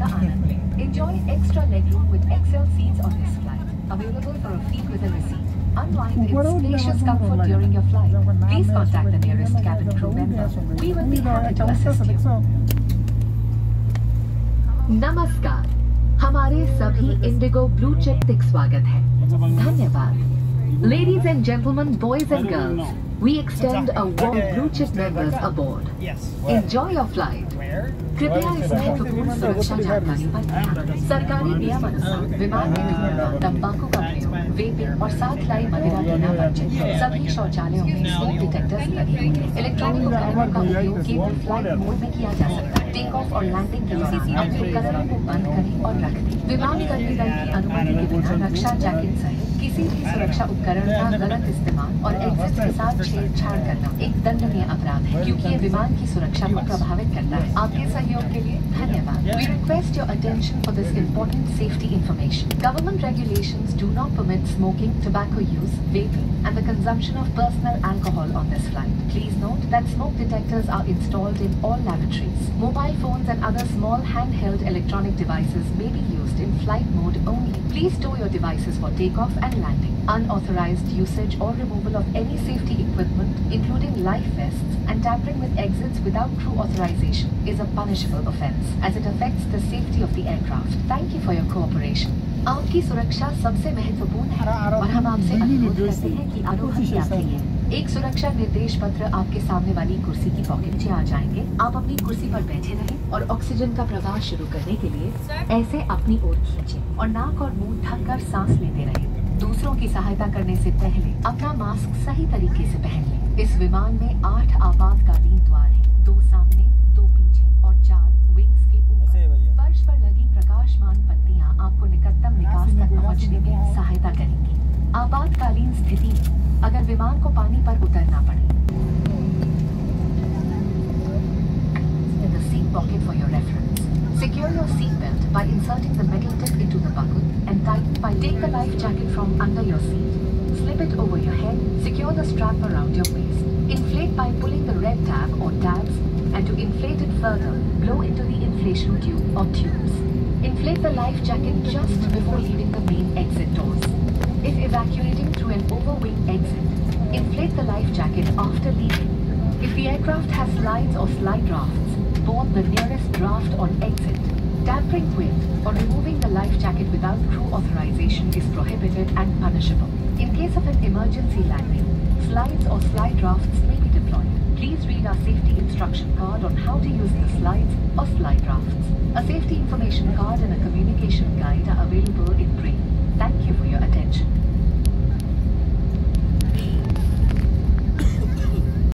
का आनंद लें। Enjoy extra legroom with XL seats on this flight. Available for a fee with a receipt. Unwind in spacious comfort during your flight. Please contact the nearest cabin crew member. We will be happy to assist you. नमस्कार, हमारे सभी Indigo blue chip तक स्वागत है। धन्यवाद। Ladies and gentlemen, boys and girls, we extend a warm blue chip members aboard. Enjoy your flight. कृपया इस महत्वपूर्ण सुरक्षा जानकारी पर ध्यान। सरकारी नियम अनुसार विमान में धूम्रपान, तंबाकू का प्रयोग, वेपिंग और साथ लाई मदिरा पीना वर्जित है। सभी शौचालयों में स्मोक डिटेक्टर्स लगे हुए हैं। इलेक्ट्रॉनिक उपकरणों का उपयोग केवल फ्लाइट मोड में किया जा सकता है। टेक ऑफ और लैंडिंग के लिए अपने उपकरणों को बंद करें और रख दें। विमान कर्मी दल की अनुमति के बिना रक्षा जैकेट सहित किसी भी सुरक्षा उपकरण का गलत इस्तेमाल और एग्जिट के साथ छेड़छाड़ करना एक दंडनीय अपराध है, क्योंकि ये विमान की सुरक्षा को प्रभावित करता है। आपके सहयोग के लिए धन्यवाद। We request your attention for this important safety information. Government regulations do not permit smoking, tobacco use, vaping, and the consumption of personal alcohol on this flight. Please note that smoke detectors are installed in all lavatories. Mobile phones and other small handheld electronic devices may be used in flight mode only. Please stow your devices for takeoff and landing. Unauthorized usage or removal of any safety equipment, including life vests, and tampering with exits without crew authorization is a punishable offense, as it affects the safety of the aircraft. Thank you for your cooperation. आपकी सुरक्षा सबसे महत्वपूर्ण है और हम आपसे अनुरोध करते हैं कि आरोहण यात्री हैं। एक सुरक्षा निर्देश पत्र आपके सामने वाली कुर्सी की पॉकेट से आ जाएंगे। आप अपनी कुर्सी पर बैठे रहें और ऑक्सीजन का प्रवाह शुरू करने के लिए ऐसे अपनी ओर खींचें और नाक और मुंह ढककर सांस लेते रहें। दूसरों की सहायता करने से पहले अपना मास्क सही तरीके से पहन लें। इस विमान में 8 आपातकालीन द्वार हैं, 2 सामने, 2 पीछे और 4 विंग्स के ऊपर। फर्श पर लगी प्रकाशमान पट्टियां आपको निकटतम निकास तक पहुंचने में सहायता करेंगी। आपातकालीन स्थिति में अगर विमान को पानी पर उतरना पड़े, the seat pocket for your reference. Secure your seat belt by inserting the metal tip into the buckle and tighten by take the life jacket from under your seat. Slip it over your head, secure the strap around your waist. Inflate by pulling the red tab or tabs, and to inflate it further, blow into the inflation tube or tubes. Inflate the life jacket just before leaving the main exit doors. If evacuating through an overwing exit, inflate the life jacket after leaving. If the aircraft has slides or slide rafts, board the nearest draft on exit. Tampering with or removing the life jacket without crew authorization is prohibited and punishable. In case of an emergency landing, slides or slide rafts may be deployed. Please read our safety instruction card on how to use the slides or slide rafts. A safety information card and a communication